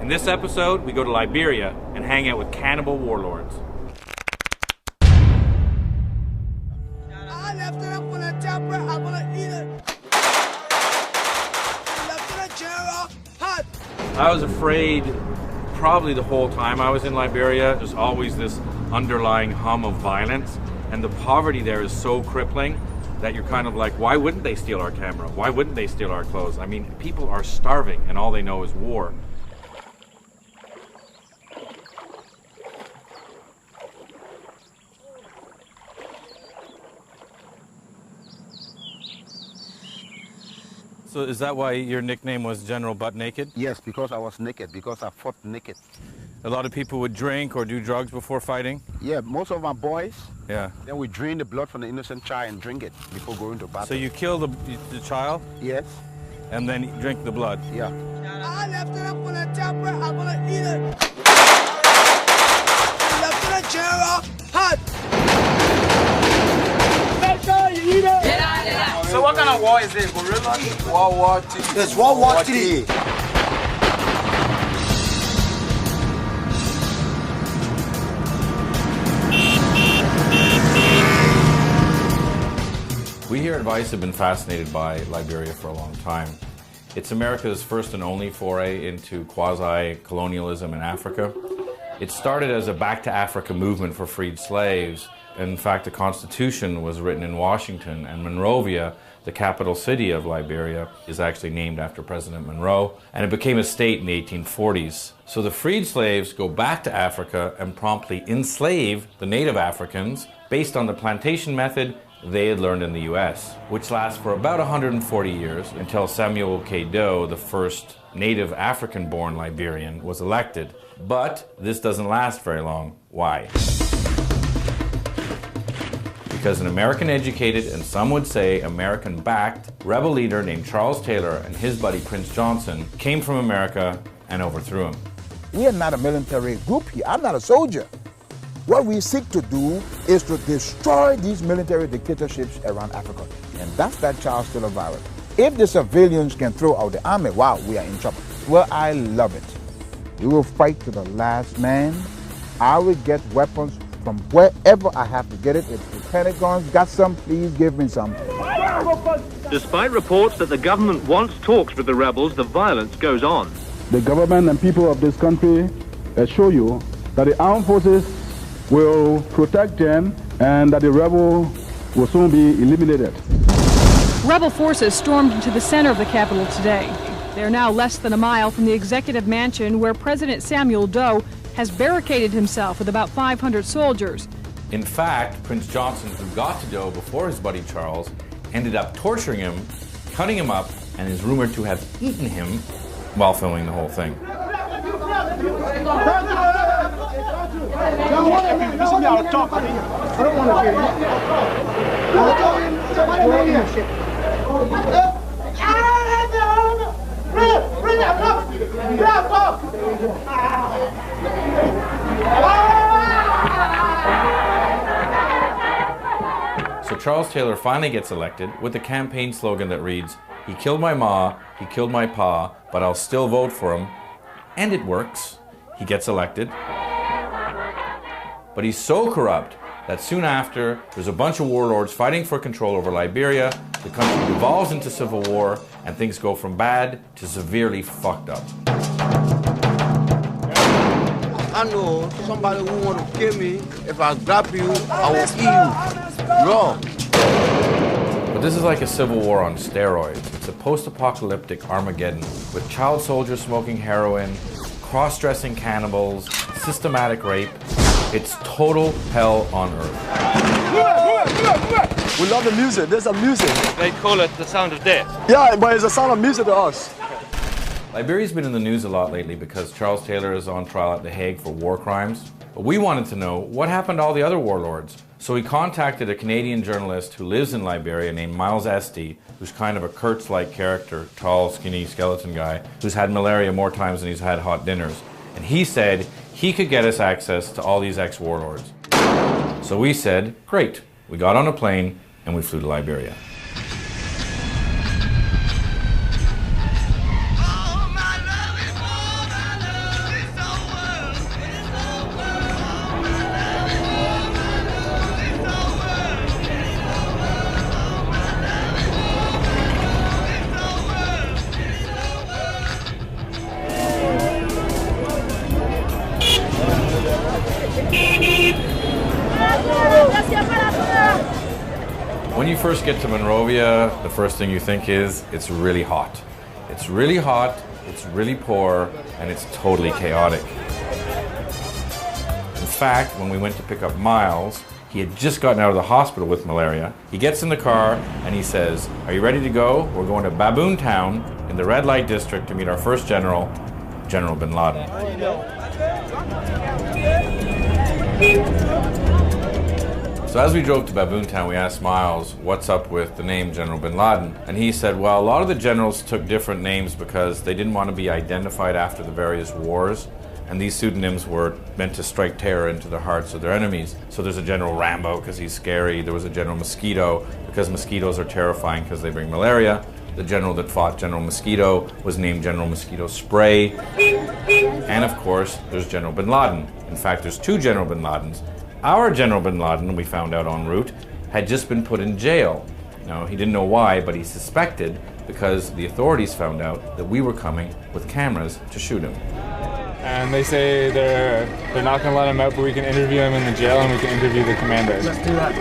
In this episode, we go to Liberia and hang out with cannibal warlords. I left it up on the topper. I'm gonna eat it. Left it in a jar hot. I was afraid probably the whole time I was in Liberia. There's always this underlying hum of violence, and the poverty there is so crippling that you're kind of like, why wouldn't they steal our camera? Why wouldn't they steal our clothes? I mean, people are starving and all they know is war. So is that why your nickname was General Butt Naked? Yes, because I was naked, because I fought naked. A lot of people would drink or do drugs before fighting? Yeah, most of my boys. Yeah. Then we drain the blood from the innocent child and drink it before going to battle. So you kill the child? Yes. And then drink the blood? Yeah. I left it up on the topper. I'm gonna eat it. Left it in a jar hot. So what kind of war is it? Gorilla? World War II. It's World War III. We here at Vice have been fascinated by Liberia for a long time. It's America's first and only foray into quasi-colonialism in Africa. It started as a Back to Africa movement for freed slaves. In fact, the Constitution was written in Washington, and Monrovia, the capital city of Liberia, is actually named after President Monroe, and it became a state in the 1840s. So the freed slaves go back to Africa and promptly enslave the native Africans based on the plantation method they had learned in the US, which lasts for about 140 years until Samuel K. Doe, the first native African-born Liberian, was elected. But this doesn't last very long. Why? Because an American-educated, and some would say American-backed, rebel leader named Charles Taylor and his buddy Prince Johnson came from America and overthrew him. We are not a military group here. I'm not a soldier. What we seek to do is to destroy these military dictatorships around Africa. And that's that Charles Taylor virus. If the civilians can throw out the army, wow, we are in trouble. Well, I love it. We will fight to the last man. I will get weapons from wherever I have to get it. If the Pentagon's got some, please give me some. Despite reports that the government wants talks with the rebels, the violence goes on. The government and people of this country assure you that the armed forces will protect them and that the rebel will soon be eliminated. Rebel forces stormed into the center of the capital today. They're now less than a mile from the executive mansion where President Samuel Doe has barricaded himself with about 500 soldiers. In fact, Prince Johnson, who got to Doe before his buddy Charles, ended up torturing him, cutting him up, and is rumored to have eaten him while filming the whole thing. So Charles Taylor finally gets elected with a campaign slogan that reads, "He killed my ma, he killed my pa, but I'll still vote for him." And it works. He gets elected. But he's so corrupt that soon after, there's a bunch of warlords fighting for control over Liberia, the country devolves into civil war, and things go from bad to severely fucked up. I know somebody who want to kill me. If I grab you, I will kill you. Wrong. But this is like a civil war on steroids. It's a post-apocalyptic Armageddon with child soldiers smoking heroin, cross-dressing cannibals, systematic rape. It's total hell on earth. We love the music. There's a music. They call it the sound of death. Yeah, but it's a sound of music to us. Liberia's been in the news a lot lately because Charles Taylor is on trial at The Hague for war crimes. But we wanted to know what happened to all the other warlords. So we contacted a Canadian journalist who lives in Liberia named Miles Esty, who's kind of a Kurtz-like character, tall, skinny, skeleton guy, who's had malaria more times than he's had hot dinners. And he said he could get us access to all these ex-warlords. So we said, great. We got on a plane and we flew to Liberia. When you first get to Monrovia, the first thing you think is, it's really hot. It's really hot, it's really poor, and it's totally chaotic. In fact, when we went to pick up Miles, he had just gotten out of the hospital with malaria. He gets in the car and he says, "Are you ready to go? We're going to Baboon Town in the red light district to meet our first general, General bin Laden." So as we drove to Baboon Town, we asked Miles what's up with the name General bin Laden. And he said, well, a lot of the generals took different names because they didn't want to be identified after the various wars. And these pseudonyms were meant to strike terror into the hearts of their enemies. So there's a General Rambo because he's scary. There was a General Mosquito because mosquitoes are terrifying because they bring malaria. The general that fought General Mosquito was named General Mosquito Spray. And of course, there's General bin Laden. In fact, there's two General bin Ladens. Our General bin Laden, we found out en route, had just been put in jail. Now, he didn't know why, but he suspected because the authorities found out that we were coming with cameras to shoot him. And they say they're not going to let him out, but we can interview him in the jail and we can interview the commanders. Let's do that.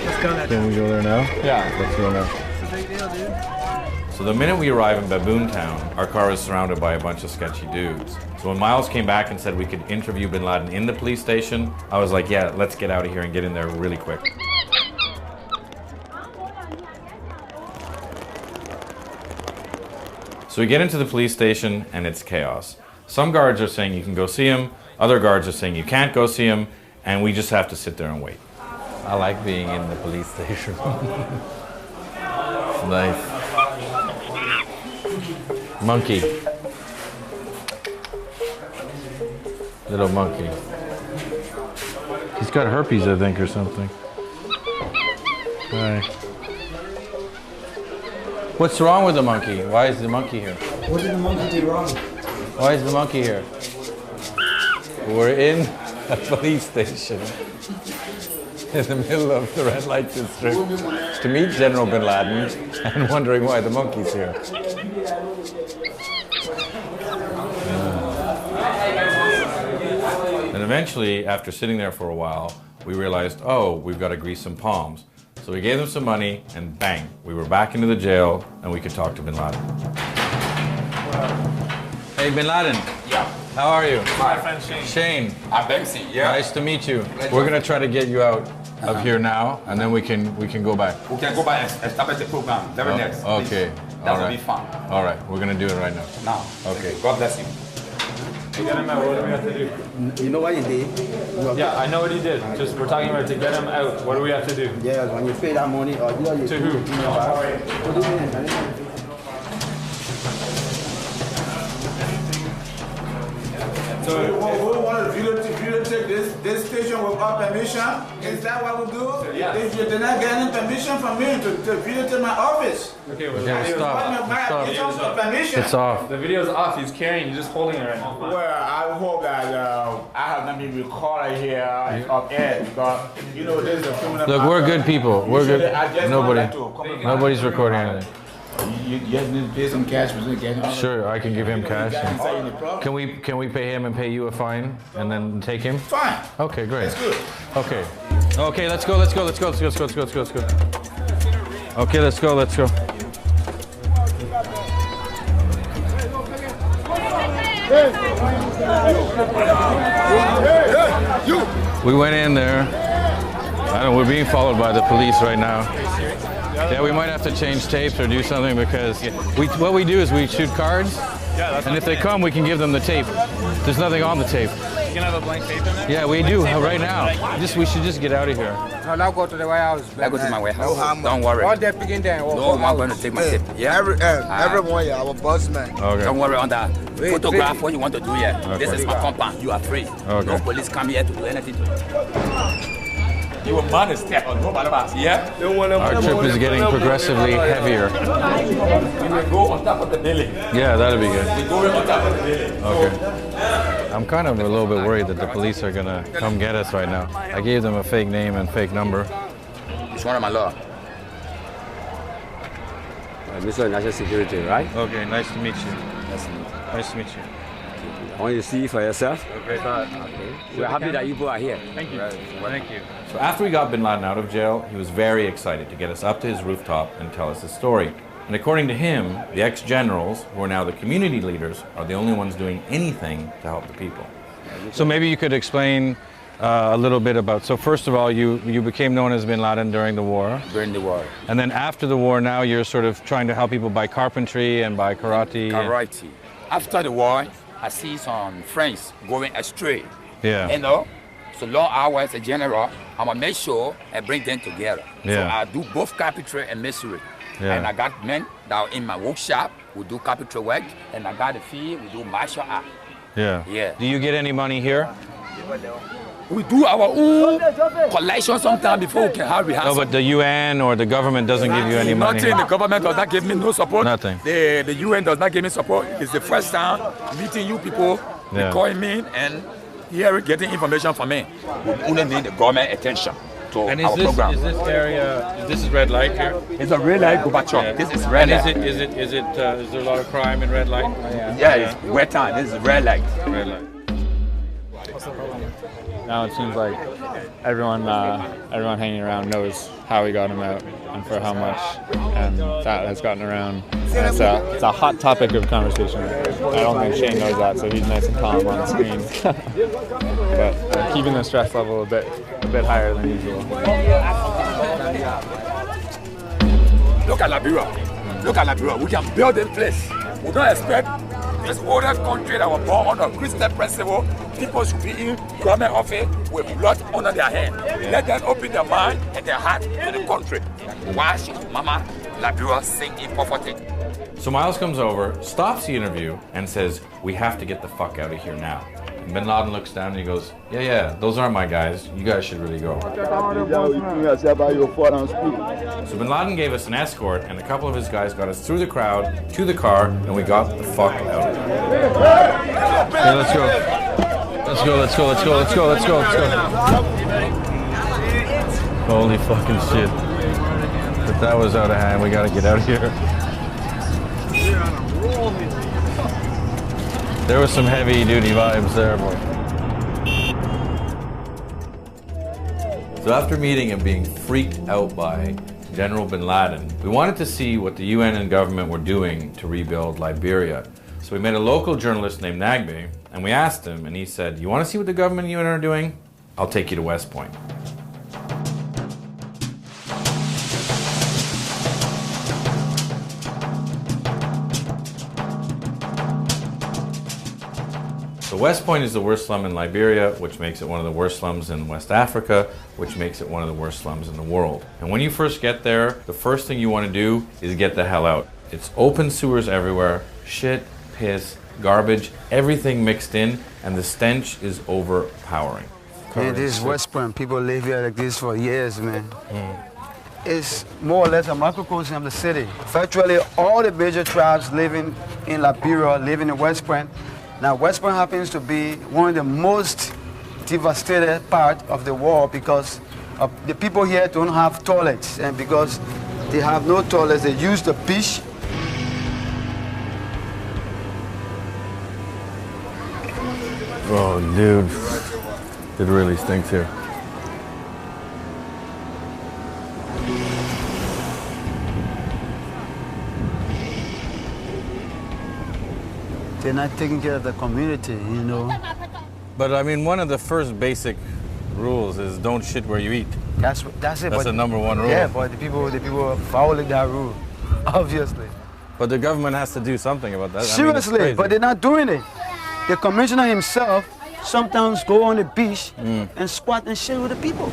Let's go there. Can we go there now? Yeah. Let's go now. It's a big deal, dude. So the minute we arrive in Baboon Town, our car is surrounded by a bunch of sketchy dudes. So when Miles came back and said we could interview bin Laden in the police station, I was like, yeah, let's get out of here and get in there really quick. So we get into the police station and it's chaos. Some guards are saying you can go see him, other guards are saying you can't go see him, and we just have to sit there and wait. I like being in the police station. It's nice. Monkey. Little monkey. He's got herpes, I think, or something. Hi. What's wrong with the monkey? Why is the monkey here? What did the monkey do wrong? Why is the monkey here? We're in a police station in the middle of the red light district to meet General bin Laden and wondering why the monkey's here. And eventually, after sitting there for a while, we realized, oh, we've got to grease some palms. So we gave them some money, and bang, we were back into the jail, and we could talk to bin Laden. Hey, bin Laden. Yeah. How are you? My friend Shane. Shane. I'm Bempsey, yeah. Nice to meet you. We're gonna try to get you out of here now, and then we can go back. We can go back and establish the program. Very next. Okay. That will be fun. All right. We're gonna do it right now. Now. Okay. God bless you. To get him out, what do we have to do? You know what you did? Yeah, I know what he did. Just we're talking about to get him out. What do we have to do? Yeah, when you pay that money, or you To who? What do you mean? So we want to videotape this station without permission? Is that what we do? Yeah. If you're not getting permission from me to videotape my office? Okay, well, Okay, stop. Permission. It's off. the video's off. He's carrying. You're just holding it right now. Well, I hope that I have not been recorded here up air because you know this is a criminal. Look, we're good people. We're good. Nobody's Nobody's recording anything. You just need to pay some cash for getting. Sure, I can give him cash. Can Can we pay him and pay you a fine and then take him? Fine. Okay, great. That's good. Okay. Okay, let's go. Okay, let's go. We went in there. I don't know, we're being followed by the police right now. Yeah, we might have to change tapes or do something because what we do is we shoot cards, and if they come, we can give them the tape. There's nothing on the tape. You can have a blank tape in there? Yeah, we do right now. We should just get out of here. No, now go to the warehouse. I go to my warehouse. Don't worry. All that begin there. No, I'm going to take my tip. Yeah. Everyone, yeah, our boss man. Okay. Don't worry on that. Photograph what you want to do here. This is my compound. You are free. Okay. No police come here to do anything to you. You will man step on nobody else. Yeah? Our trip is getting progressively heavier. We will go on top of the building. Yeah, that'll be good. We go on top of the building. Okay. I'm kind of a little bit worried that the police are gonna come get us right now. I gave them a fake name and fake number. It's one of my law. Mr. National Security, right? Okay, nice to meet you. Nice to meet you. Nice to meet you. I want you to see for yourself. Okay. We're happy that you both are here. Thank you. Thank you. So after we got bin Laden out of jail, he was very excited to get us up to his rooftop and tell us his story. And according to him, the ex-generals, who are now the community leaders, are the only ones doing anything to help the people. So maybe you could explain a little bit about, so first of all, you became known as bin Laden during the war. During the war. And then after the war, now you're sort of trying to help people by carpentry and by karate. Karate. After the war, I see some friends going astray. Yeah. You know, so long hours as a general, I'm gonna make sure I bring them together. Yeah. So I do both carpentry and masonry. Yeah. And I got men that are in my workshop who do carpentry work, and I got a few who do martial art. Yeah. Yeah. Do you get any money here? We do our own collection sometimes before we can have rehearsal. No, but the UN or the government doesn't give you any money. Nothing. The government does not give me no support. Nothing. The UN does not give me support. It's the first time meeting you people, Yeah. calling me and hearing, getting information from me. We only need the government attention to And our program. is this area, this is red light here? It's a red light Gorbachev. Yeah. This is red And light. is there a lot of crime in red light? Yeah, it's wet time. This is red light. Red light. Now it seems like everyone hanging around knows how we got him out and for how much, and that has gotten around. And it's a hot topic of conversation. I don't think Shane knows that, so he's nice and calm on the screen. But keeping the stress level a bit higher than usual. Look at Liberia. Look at Liberia. We can build a place. We don't expect this older country that was born on a Christian principle. People should be in government office with blood under their hand. Let them open their mind and their heart to the country. Why should Mama Liberia sing in poverty? So Miles comes over, stops the interview, and says, "We have to get the fuck out of here now." And bin Laden looks down and he goes, yeah, those aren't my guys. You guys should really go. So bin Laden gave us an escort, and a couple of his guys got us through the crowd, to the car, and we got the fuck out of there. Okay, let's go. Let's go. Holy fucking shit. But that was out of hand. We gotta get out of here. There was some heavy duty vibes there, boy. So after meeting and being freaked out by General bin Laden, we wanted to see what the UN and government were doing to rebuild Liberia. So we met a local journalist named Nagbe, and we asked him, and he said, "You want to see what the government and UN are doing? I'll take you to West Point." So West Point is the worst slum in Liberia, which makes it one of the worst slums in West Africa, which makes it one of the worst slums in the world. And when you first get there, the first thing you want to do is get the hell out. It's open sewers everywhere, shit, piss, garbage, everything mixed in, and the stench is overpowering. Man, this is West Point. People live here like this for years, man. It's more or less a microcosm of the city. Virtually all the major tribes living in Liberia, living in West Point. Now, West Point happens to be one of the most devastated part of the world because the people here don't have toilets, and because they have no toilets, they use the beach. Oh, dude. It really stinks here. They're not taking care of the community, you know. But I mean, one of the first basic rules is don't shit where you eat. That's it. That's but the number one rule. Yeah, but the people are following that rule, obviously. But the government has to do something about that. Seriously, I mean, but they're not doing it. The commissioner himself sometimes go on the beach and squat and shit with the people.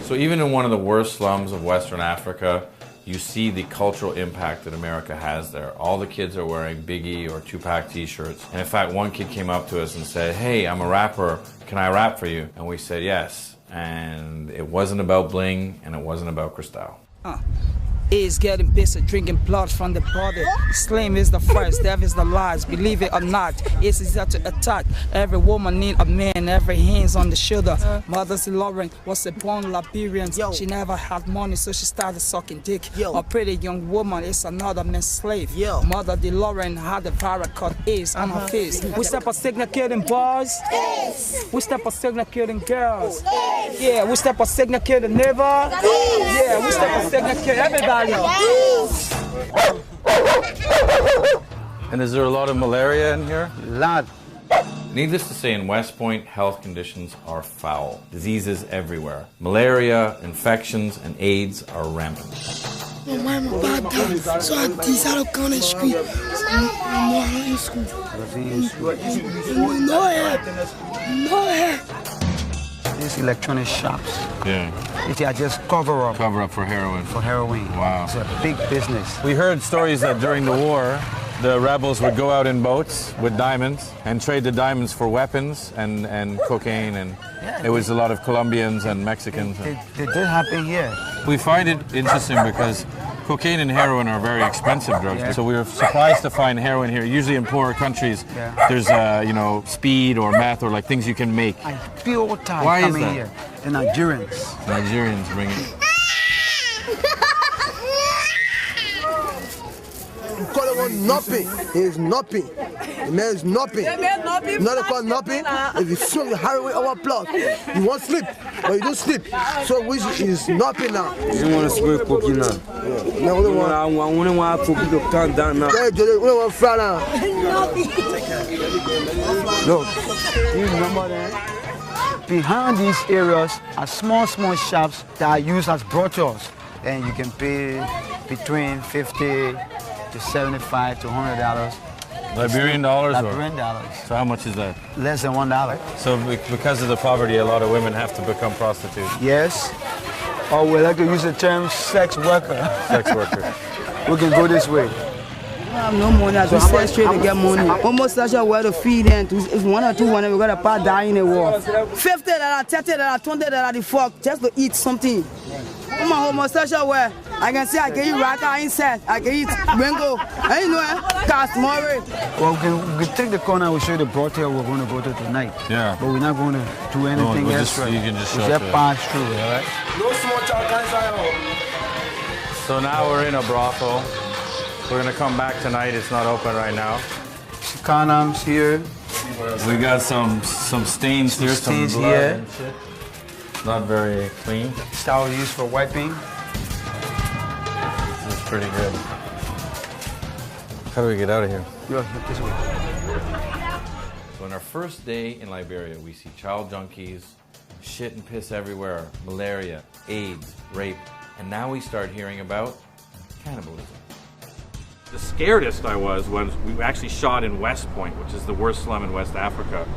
So even in one of the worst slums of Western Africa, you see the cultural impact that America has there. All the kids are wearing Biggie or Tupac t-shirts. And in fact, one kid came up to us and said, "Hey, I'm a rapper. Can I rap for you?" And we said yes. And it wasn't about bling, and it wasn't about Cristal. AIDS getting busy, drinking blood from the body. Slim is the first, death is the last. Believe it or not, AIDS is there to attack. Every woman need a man, every hands on the shoulder. Mother Lauren was a born Liberian. She never had money, so she started sucking dick. A pretty young woman is another man's slave. Mother Lauren had a paracord AIDS on her face. We step a signal killing boys. We step a signal killing girls. Yeah, we step a signal killing neighbor. Yeah, we step a signal killing everybody. And is there a lot of malaria in here? A lot. Needless to say, in West Point, health conditions are foul. Diseases everywhere. Malaria, infections, and AIDS are rampant. Mon mère m'a pas donné, so I decided to go to school. Moi, in school. No hair. No hair. These electronic shops. Yeah. They are just cover up. Cover up for heroin. For heroin. Wow. It's a big business. We heard stories that during the war, the rebels would go out in boats with diamonds and trade the diamonds for weapons and cocaine, and it was a lot of Colombians and Mexicans. It did happen here. We find it interesting because cocaine and heroin are very expensive drugs, so we were surprised to find heroin here. Usually in poorer countries, there's speed or meth or like things you can make. Pure time. Why is coming that? Here. The Nigerians. Nigerians bring it. You call it one nothing. It's nothing. The man is nothing. Not called nothing. If you swim the heroin over plus, you won't sleep, but you don't sleep. So which is nothing now. You want to smoke cocaine now? Yeah. I want cocaine to calm down now. Yeah, we don't want to fry now. Look, you remember that? Behind these areas are small shops that are used as brothels, and you can pay between $50 to $75 to $100. Liberian dollars? Liberian dollars. So how much is that? Less than $1. So because of the poverty, a lot of women have to become prostitutes. Yes. Or we like to use the term sex worker. Sex worker. We can go this way. I have no money, I just sell straight to get money. Almost such a way to feed them. If one or two, we got a part die in the war. $50, $30, $20 the fuck just to eat something. I'm a homosexual way. I can say I can eat raka insect, I can eat mango. And you know, Casmore. Well, we can take the corner, we'll show you the brothel we're going to go to tonight. Yeah. But we're not going to do anything else. You can just we'll just pass through, all right? No small child. So now we're in a brothel. We're going to come back tonight. It's not open right now. Condoms here. We got some stains here, some blood here. And shit. Not very clean. Towel used for wiping. This is pretty good. How do we get out of here? This way. So on our first day in Liberia, we see child junkies, shit and piss everywhere, malaria, AIDS, rape, and now we start hearing about cannibalism. The scaredest I was when we actually shot in West Point, which is the worst slum in West Africa.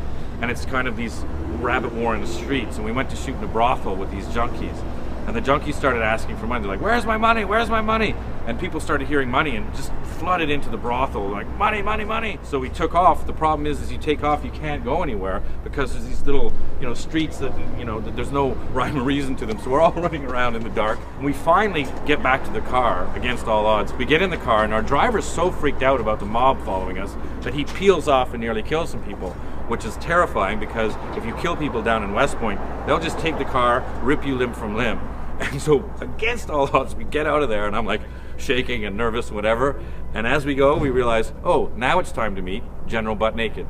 And it's kind of these rabbit warren streets. And we went to shoot in a brothel with these junkies. And the junkies started asking for money. They're like, where's my money? Where's my money? And people started hearing money and just flooded into the brothel, like, money, money, money. So we took off. The problem is you take off, you can't go anywhere because there's these little, streets that, that there's no rhyme or reason to them. So we're all running around in the dark. And we finally get back to the car against all odds. We get in the car and our driver's so freaked out about the mob following us that he peels off and nearly kills some people, which is terrifying because if you kill people down in West Point, they'll just take the car, rip you limb from limb. And so against all odds, we get out of there and I'm like shaking and nervous and whatever. And as we go, we realize, oh, now it's time to meet General Butt Naked.